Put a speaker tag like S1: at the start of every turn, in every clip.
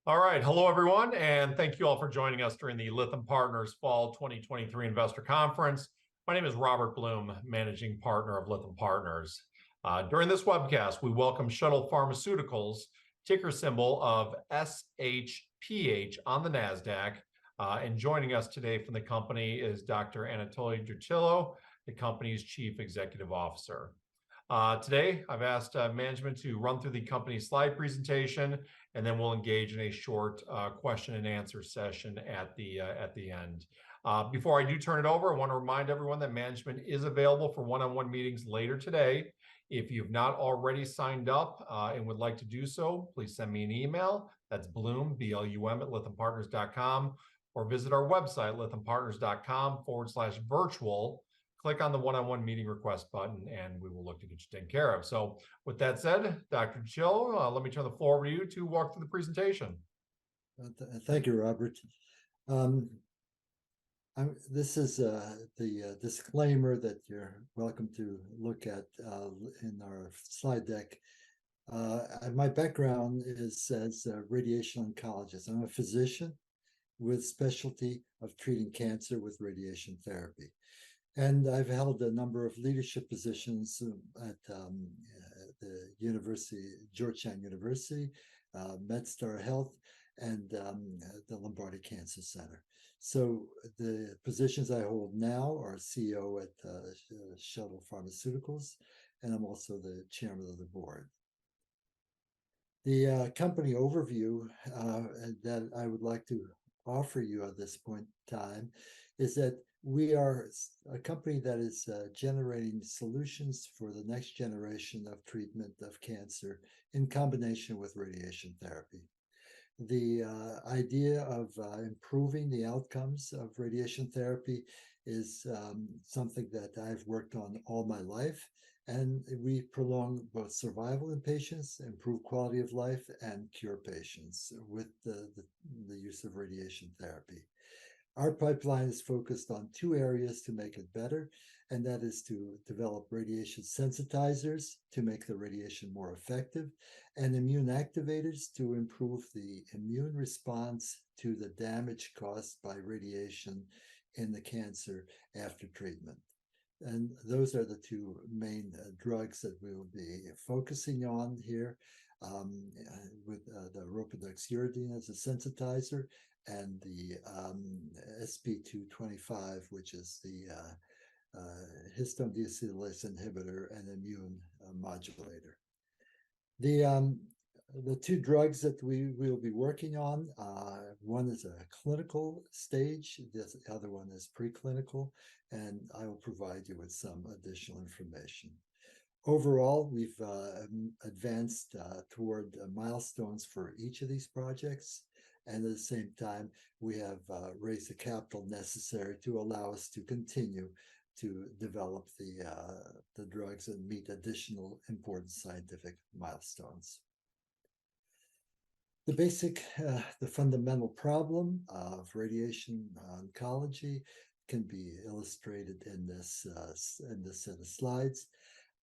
S1: All right. Hello, everyone, and thank you all for joining us during the Lytham Partners Fall 2023 Investor Conference. My name is Robert Blum, Managing Partner of Lytham Partners. During this webcast, we welcome Shuttle Pharmaceuticals, ticker symbol of SHPH on the NASDAQ. And joining us today from the company is Dr. Anatoly Drutillo, the company's Chief Executive Officer. Today, I've asked management to run through the company's slide presentation, and then we'll engage in a short question and answer session at the end. Before I do turn it over, I want to remind everyone that management is available for one-on-one meetings later today. If you've not already signed up and would like to do so, please send me an email. That's Blum, B-L-U-M, at lythampartners.com, or visit our website, lythampartners.com/virtual. Click on the one-on-one meeting request button, and we will look to get you taken care of. So with that said, Dr. Chill, let me turn the floor over to you to walk through the presentation.
S2: Thank you, Robert. This is the disclaimer that you're welcome to look at in our slide deck. My background is as a radiation oncologist. I'm a physician with specialty of treating cancer with radiation therapy. And I've held a number of leadership positions at the university, Georgetown University, MedStar Health, and the Lombardi Cancer Center. So the positions I hold now are CEO at Shuttle Pharmaceuticals, and I'm also the chairman of the board. The company overview that I would like to offer you at this point in time is that we are a company that is generating solutions for the next generation of treatment of cancer in combination with radiation therapy. The idea of improving the outcomes of radiation therapy is something that I've worked on all my life, and we prolong both survival in patients, improve quality of life, and cure patients with the use of radiation therapy. Our pipeline is focused on two areas to make it better, and that is to develop radiation sensitizers to make the radiation more effective, and immune activators to improve the immune response to the damage caused by radiation in the cancer after treatment. And those are the two main drugs that we will be focusing on here, with the ropidoxuridine as a sensitizer, and the SP225, which is the histone deacetylase inhibitor and immune modulator. The two drugs that we will be working on, one is a clinical stage, the other one is preclinical, and I will provide you with some additional information. Overall, we've advanced toward milestones for each of these projects. And at the same time, we have raised the capital necessary to allow us to continue to develop the drugs and meet additional important scientific milestones. The fundamental problem of radiation oncology can be illustrated in this set of slides.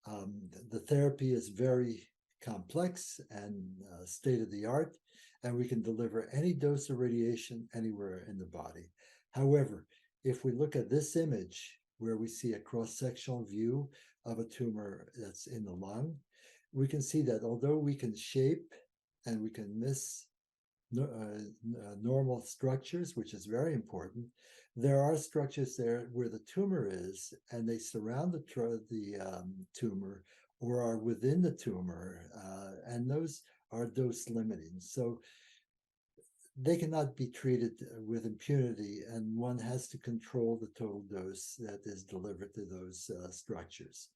S2: The therapy is very complex and state-of-the-art, and we can deliver any dose of radiation anywhere in the body. However, if we look at this image where we see a cross-sectional view of a tumor that's in the lung, we can see that although we can shape and we can miss normal structures, which is very important, there are structures there where the tumor is, and they surround the tumor or are within the tumor, and those are dose limiting. So they cannot be treated with impunity, and one has to control the total dose that is delivered to those structures.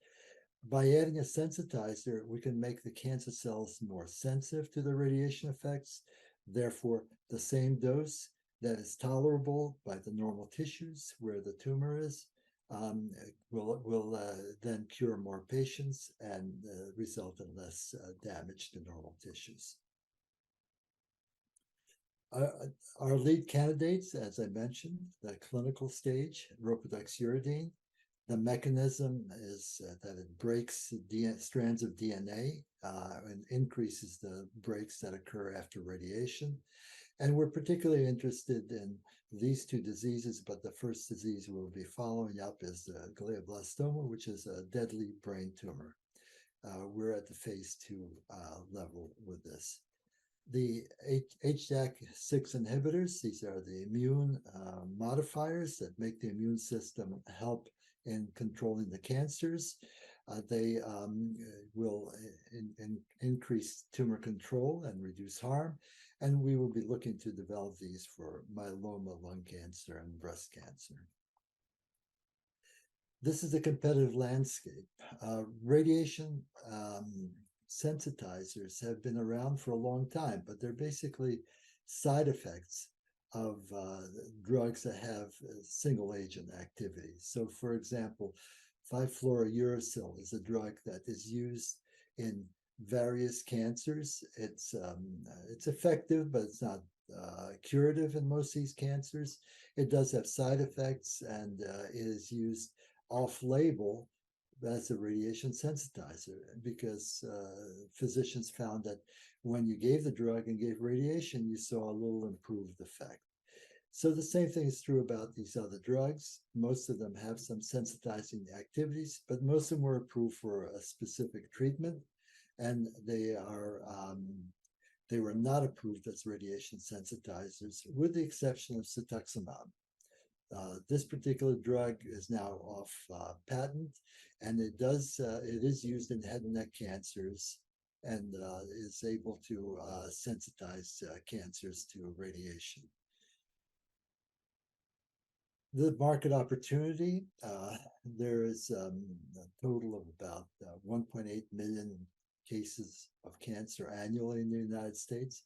S2: By adding a sensitizer, we can make the cancer cells more sensitive to the radiation effects. Therefore, the same dose that is tolerable by the normal tissues where the tumor is will then cure more patients and result in less damage to normal tissues. Our lead candidates, as I mentioned, the clinical stage, ropidoxuridine. The mechanism is that it breaks strands of DNA and increases the breaks that occur after radiation. And we're particularly interested in these two diseases, but the first disease we'll be following up is glioblastoma, which is a deadly brain tumor. We're at the phase 2 level with this. The HDAC6 inhibitors, these are the immune modifiers that make the immune system help in controlling the cancers. They will increase tumor control and reduce harm. And we will be looking to develop these for myeloma, lung cancer, and breast cancer. This is a competitive landscape. Radiation sensitizers have been around for a long time, but they're basically side effects of drugs that have single agent activity. So, for example, 5-fluorouracil is a drug that is used in various cancers. It's effective, but it's not curative in most of these cancers. It does have side effects and is used off-label as a radiation sensitizer because physicians found that when you gave the drug and gave radiation, you saw a little improved effect. So the same thing is true about these other drugs. Most of them have some sensitizing activities, but most of them were approved for a specific treatment, and they were not approved as radiation sensitizers, with the exception of cetuximab. This particular drug is now off patent, and it is used in head and neck cancers and is able to sensitize cancers to radiation. The market opportunity, there is a total of about 1.8 million cases of cancer annually in the United States.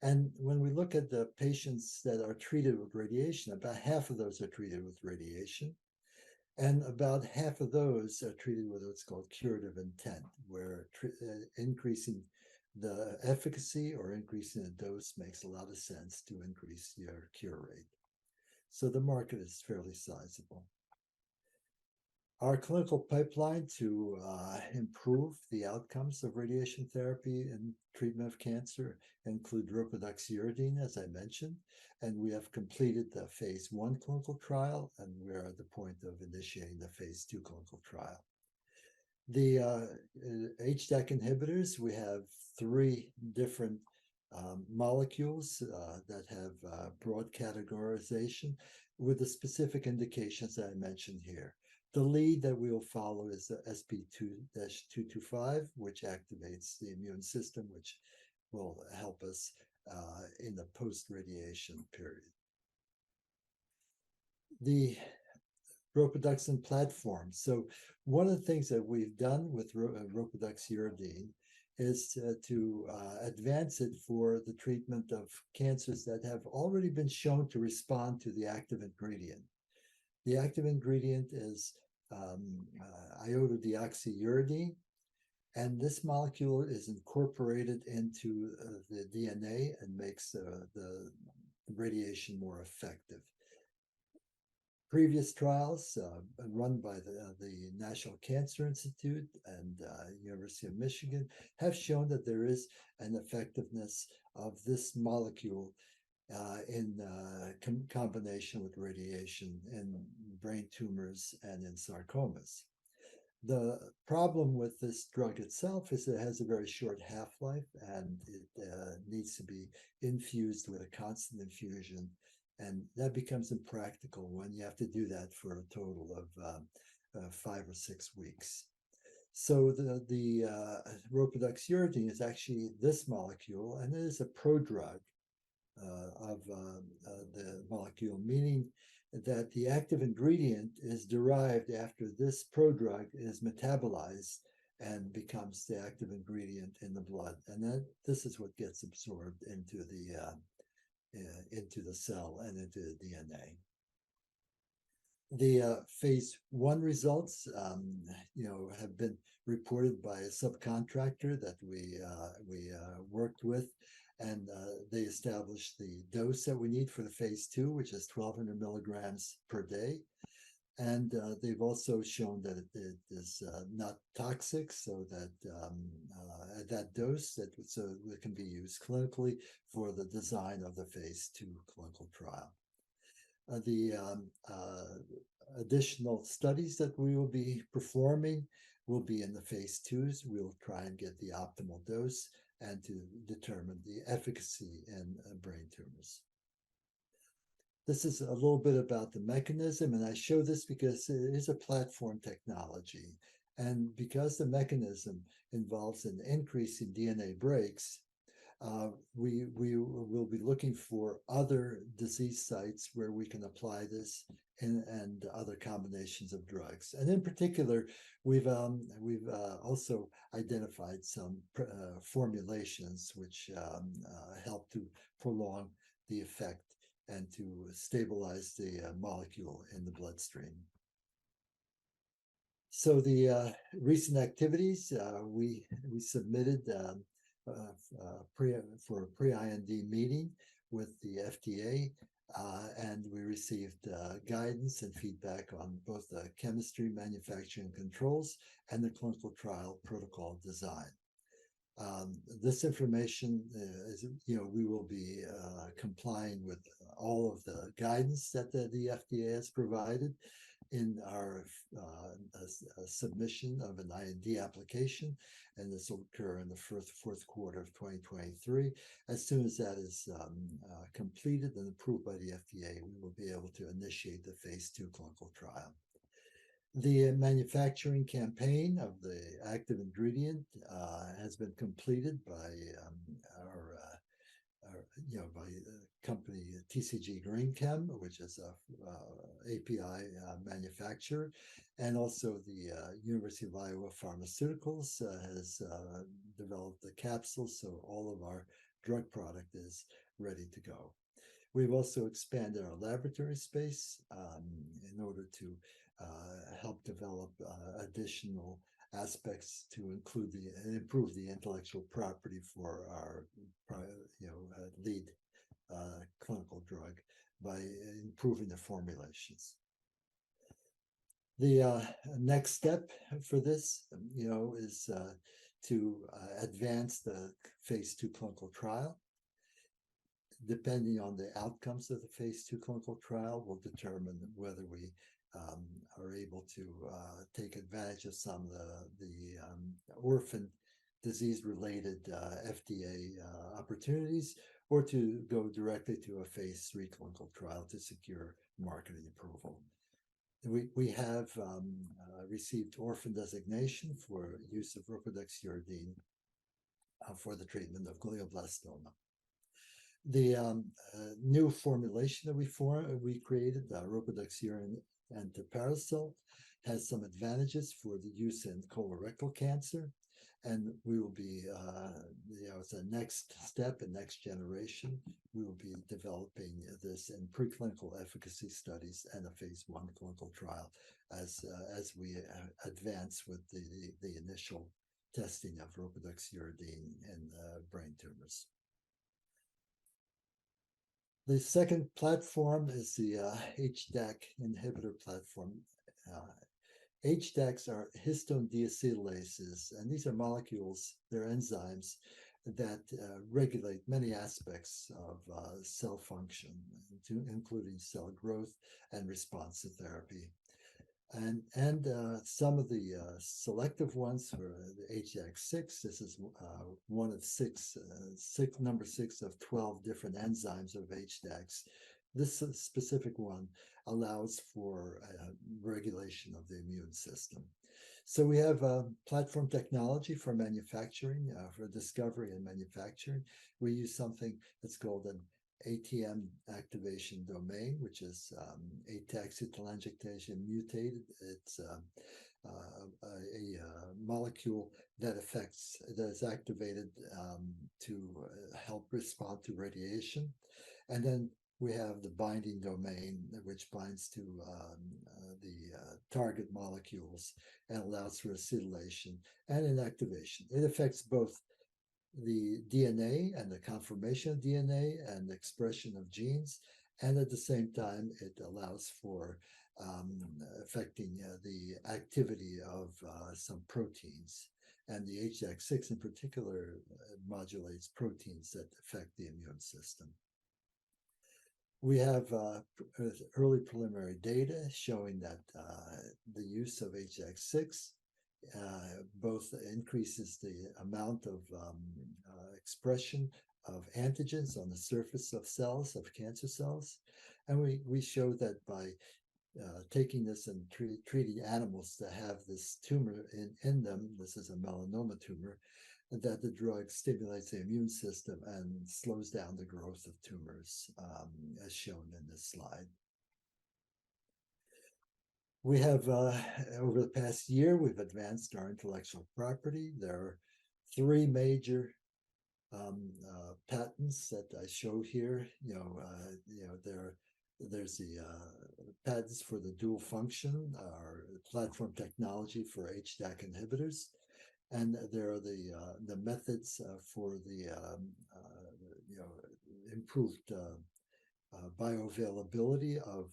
S2: And when we look at the patients that are treated with radiation, about half of those are treated with radiation. And about half of those are treated with what's called curative intent, where increasing the efficacy or increasing the dose makes a lot of sense to increase your cure rate. So the market is fairly sizable. Our clinical pipeline to improve the outcomes of radiation therapy and treatment of cancer include ropidoxyuridine, as I mentioned, and we have completed the phase 1 clinical trial, and we're at the point of initiating the phase 2 clinical trial. The HDAC inhibitors, we have 3 different molecules that have broad categorization with the specific indications that I mentioned here. The lead that we will follow is the SP2-225, which activates the immune system, which will help us in the post-radiation period. The ropidoxin platform. So one of the things that we've done with ropidoxyuridine is to advance it for the treatment of cancers that have already been shown to respond to the active ingredient. The active ingredient is iododeoxyuridine, and this molecule is incorporated into the DNA and makes the radiation more effective. Previous trials run by the National Cancer Institute and University of Michigan have shown that there is an effectiveness of this molecule in combination with radiation in brain tumors and in sarcomas. The problem with this drug itself is it has a very short half-life, and it needs to be infused with a constant infusion, and that becomes impractical when you have to do that for a total of 5 or 6 weeks. So the ropidoxyuridine is actually this molecule, and it is a prodrug of the molecule, meaning that the active ingredient is derived after this prodrug is metabolized and becomes the active ingredient in the blood, and then this is what gets absorbed into the cell and into the DNA. The phase 1 results, have been reported by a subcontractor that we worked with, and they established the dose that we need for the phase 2, which is 1,200 milligrams per day. And they've also shown that it is not toxic, so that at that dose, so it can be used clinically for the design of the phase 2 clinical trial. The additional studies that we will be performing will be in the phase 2s. We'll try and get the optimal dose and to determine the efficacy in brain tumors. This is a little bit about the mechanism, and I show this because it is a platform technology. And because the mechanism involves an increase in DNA breaks, we will be looking for other disease sites where we can apply this and other combinations of drugs. And in particular, we've also identified some formulations which help to prolong the effect and to stabilize the molecule in the bloodstream. So the recent activities, we submitted for a pre-IND meeting with the FDA, and we received guidance and feedback on both the chemistry, manufacturing controls, and the clinical trial protocol design. This information is, we will be complying with all of the guidance that the FDA has provided in our submission of an IND application, and this will occur in the fourth quarter of 2023. As soon as that is completed and approved by the FDA, we will be able to initiate the phase 2 clinical trial. The manufacturing campaign of the active ingredient has been completed by by the company TCG Green Chem, which is a API manufacturer, and also the University of Iowa Pharmaceuticals has developed the capsule, so all of our drug product is ready to go. We've also expanded our laboratory space in order to help develop additional aspects to improve the intellectual property for our lead clinical drug by improving the formulations. The next step for this, is to advance the phase 2 clinical trial. Depending on the outcomes of the phase 2 clinical trial, will determine whether we are able to take advantage of some of the orphan disease-related FDA opportunities, or to go directly to a phase 3 clinical trial to secure marketing approval. We have received orphan designation for use of ropidoxyuridine for the treatment of glioblastoma. The new formulation that we created, ropidoxyuridine and tipiracil, has some advantages for the use in colorectal cancer, and we will be, it's a next step and next generation. We will be developing this in preclinical efficacy studies and a phase 1 clinical trial as we advance with the initial testing of ropidoxyuridine in brain tumors. The second platform is the HDAC inhibitor platform. HDACs are histone deacetylases, and these are molecules, they're enzymes that regulate many aspects of cell function, including cell growth and response to therapy. And some of the selective ones for the HDAC6, this is one of number 6 of 12 different enzymes of HDACs. This specific one allows for regulation of the immune system. So we have platform technology for manufacturing, for discovery and manufacturing. We use something that's called an ATM activation domain, which is ataxia-telangiectasia mutated. It's a molecule that is activated to help respond to radiation. And then we have the binding domain, which binds to the target molecules and allows for acetylation and inactivation. It affects both the DNA and the conformation of DNA and the expression of genes, And at the same time, it allows for affecting the activity of some proteins. And the HDAC6 in particular modulates proteins that affect the immune system. We have early preliminary data showing that the use of HDAC6 both increases the amount of expression of antigens on the surface of cells, of cancer cells. And we show that by taking this and treating animals that have this tumor in them, this is a melanoma tumor, that the drug stimulates the immune system and slows down the growth of tumors, as shown in this slide. We have, over the past year, we've advanced our intellectual property. There are 3 major patents that I show here. There's the patents for the dual function, our platform technology for HDAC inhibitors, and there are the methods for the improved bioavailability of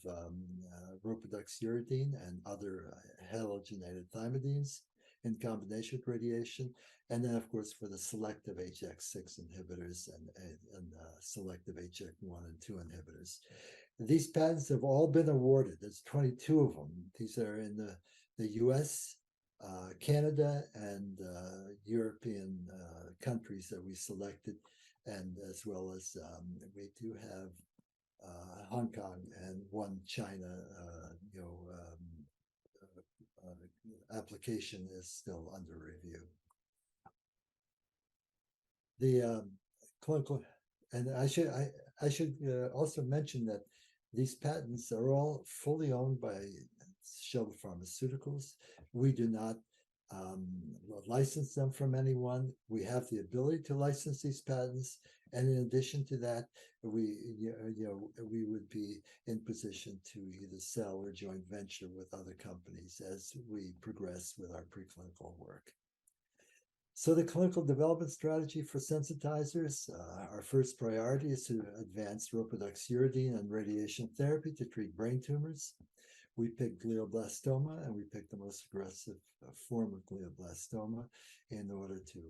S2: ropidoxuridine and other halogenated thymidines in combination with radiation. And then, of course, for the selective HDAC6 inhibitors and selective HDAC1 and 2 inhibitors. These patents have all been awarded. There's 22 of them. These are in the US, Canada, and European countries that we selected, and as well as we do have Hong Kong and 1 China application is still under review. The clinical, and I should also mention that these patents are all fully owned by Shuttle Pharmaceuticals. We do not license them from anyone. We have the ability to license these patents, and in addition to that, we would be in position to either sell or joint venture with other companies as we progress with our preclinical work. So the clinical development strategy for sensitizers, our first priority is to advance ropidoxuridine and radiation therapy to treat brain tumors. We picked glioblastoma, and we picked the most aggressive form of glioblastoma in order to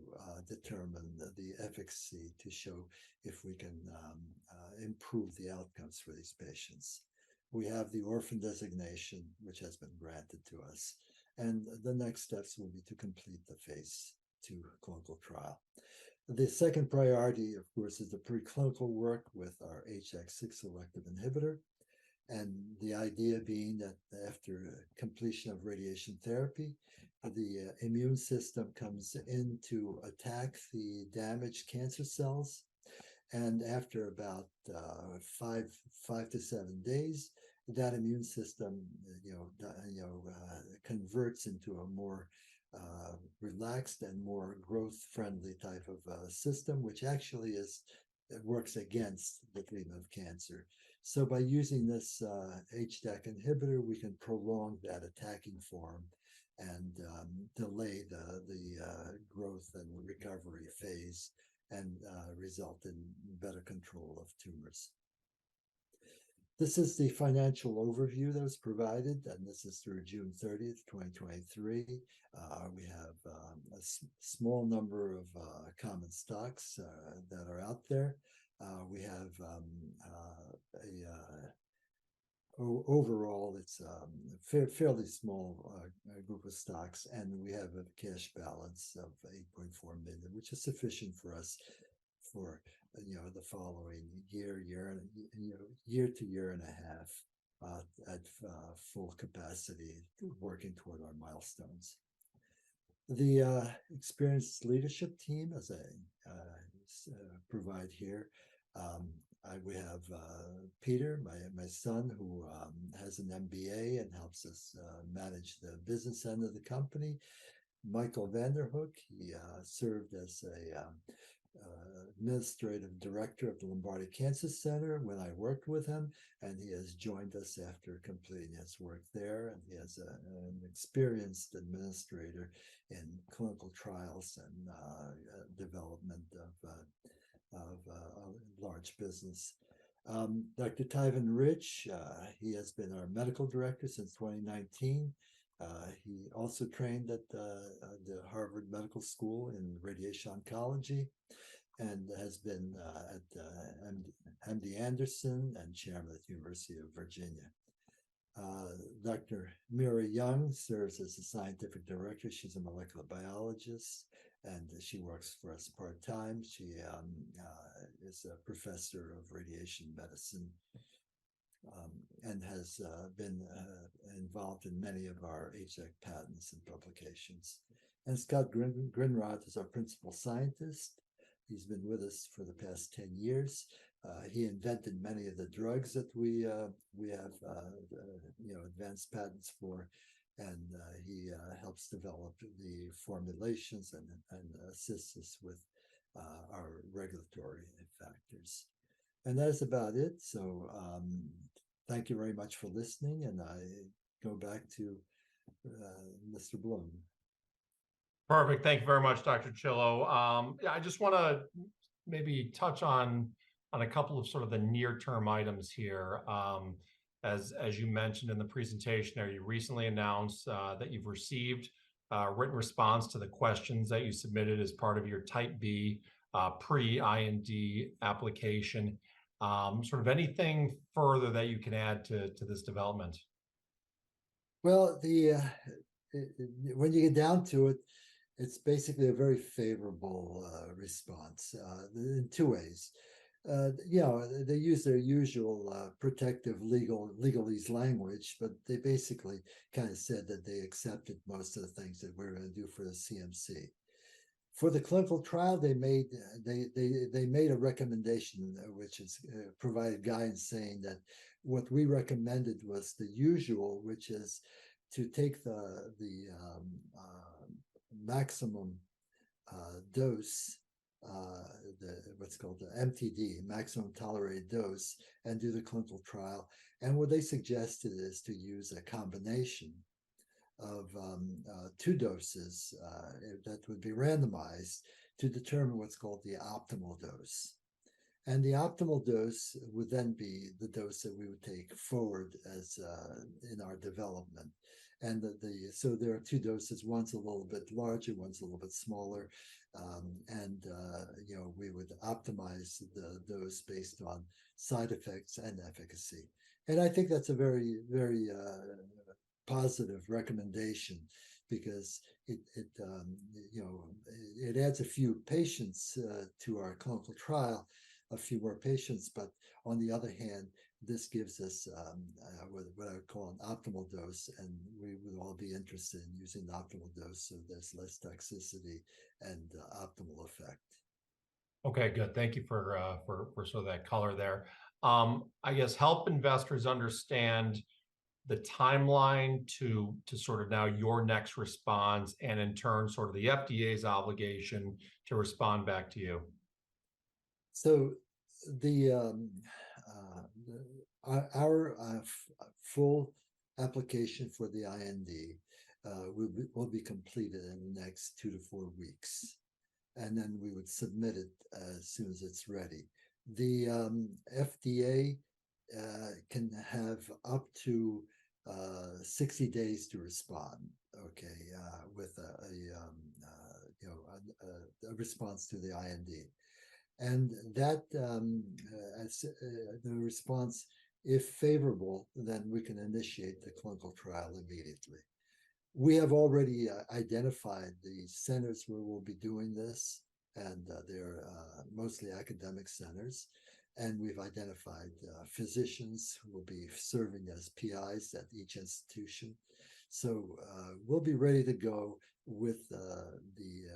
S2: determine the efficacy to show if we can improve the outcomes for these patients. We have the orphan designation, which has been granted to us. And the next steps will be to complete the phase 2 clinical trial. The second priority, of course, is the preclinical work with our HDAC6 selective inhibitor. And the idea being that after completion of radiation therapy, the immune system comes in to attack the damaged cancer cells. And after about 5 to 7 days, that immune system, converts into a more relaxed and more growth-friendly type of system, which actually works against the treatment of cancer. So by using this HDAC inhibitor, we can prolong that attacking form and delay the growth and recovery phase and result in better control of tumors. This is the financial overview that was provided, and this is through June 30th, 2023. We have a small number of common stocks that are out there. We have overall, it's a fairly small group of stocks, and we have a cash balance of 8.4 million, which is sufficient for us for the following year to year and a half at full capacity, working toward our milestones. The experienced leadership team, as I provide here, we have Peter, my son, who has an MBA and helps us manage the business end of the company. Michael Vanderhoek, he served as a administrative director of the Lombardi Cancer Center when I worked with him, and he has joined us after completing his work there. And he has an experienced administrator in clinical trials and development of large business. Dr. Tyven Rich, he has been our medical director since 2019. He also trained at the Harvard Medical School in radiation oncology and has been at MD Anderson and chairman at the University of Virginia. Dr. Mira Young serves as the scientific director. She's a molecular biologist and she works for us part-time. She is a professor of radiation medicine and has been involved in many of our HVAC patents and publications. And Scott Grinrod is our principal scientist. He's been with us for the past 10 years. He invented many of the drugs that we have advanced patents for, and he helps develop the formulations and assists us with our regulatory factors. And that's about it. So thank you very much for listening, and I go back to Mr. Blum.
S1: Perfect. Thank you very much, Dr. Chillo. I just want to maybe touch on a couple of sort of the near-term items here. As you mentioned in the presentation there, you recently announced that you've received written response to the questions that you submitted as part of your Type B pre-IND application. Sort of anything further that you can add to this development?
S2: Well, when you get down to it, it's basically a very favorable response in two ways. They use their usual protective legalese language, but they basically kind of said that they accepted most of the things that we're going to do for the CMC. For the clinical trial, they made a recommendation which is provided guidance saying that what we recommended was the usual, which is to take the maximum dose, what's called the MTD, maximum tolerated dose, and do the clinical trial. And what they suggested is to use a combination of two doses that would be randomized to determine what's called the optimal dose. And the optimal dose would then be the dose that we would take forward as in our development. And so there are two doses. One's a little bit larger, one's a little bit smaller, we would optimize the dose based on side effects and efficacy. And I think that's a very, very positive recommendation because it adds a few patients to our clinical trial, a few more patients, but on the other hand, this gives us what I would call an optimal dose, and we would all be interested in using the optimal dose so there's less toxicity and optimal effect.
S1: Okay, good. Thank you for sort of that color there. I guess help investors understand the timeline to sort of now your next response, and in turn, sort of the FDA's obligation to respond back to you.
S2: So our full application for the IND will be completed in the next 2 to 4 weeks, and then we would submit it as soon as it's ready. The FDA can have up to 60 days to respond, with a response to the IND. And that the response, if favorable, then we can initiate the clinical trial immediately. We have already identified the centers where we'll be doing this, and they're mostly academic centers. And we've identified physicians who will be serving as PIs at each institution. So we'll be ready to go with the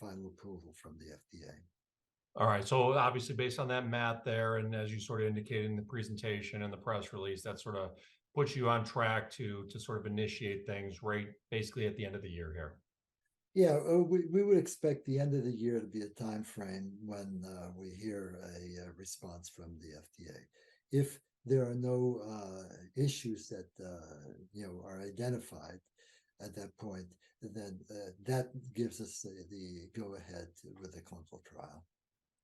S2: final approval from the FDA.
S1: All right. So obviously, based on that math there, and as you sort of indicated in the presentation and the press release, that sort of puts you on track to sort of initiate things right basically at the end of the year here.
S2: Yeah, we would expect the end of the year to be a time frame when we hear a response from the FDA. If there are no issues that are identified at that point, then that gives us the go ahead with the clinical trial.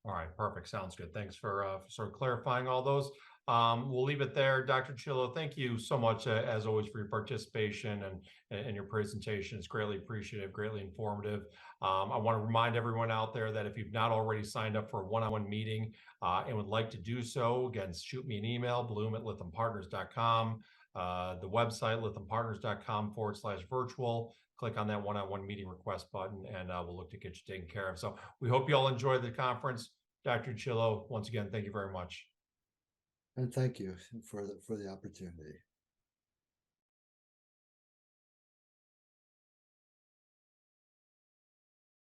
S1: All right, perfect. Sounds good. Thanks for sort of clarifying all those. We'll leave it there. Dr. Chillo, thank you so much, as always, for your participation and your presentation. It's greatly appreciative, greatly informative. I want to remind everyone out there that if you've not already signed up for a one-on-one meeting and would like to do so, again, shoot me an email, bloom@lythampartners.com. The website, lythampartners.com/virtual. Click on that one-on-one meeting request button, and we'll look to get you taken care of. So we hope you all enjoy the conference. Dr. Chillo, once again, thank you very much.
S2: And thank you for the opportunity.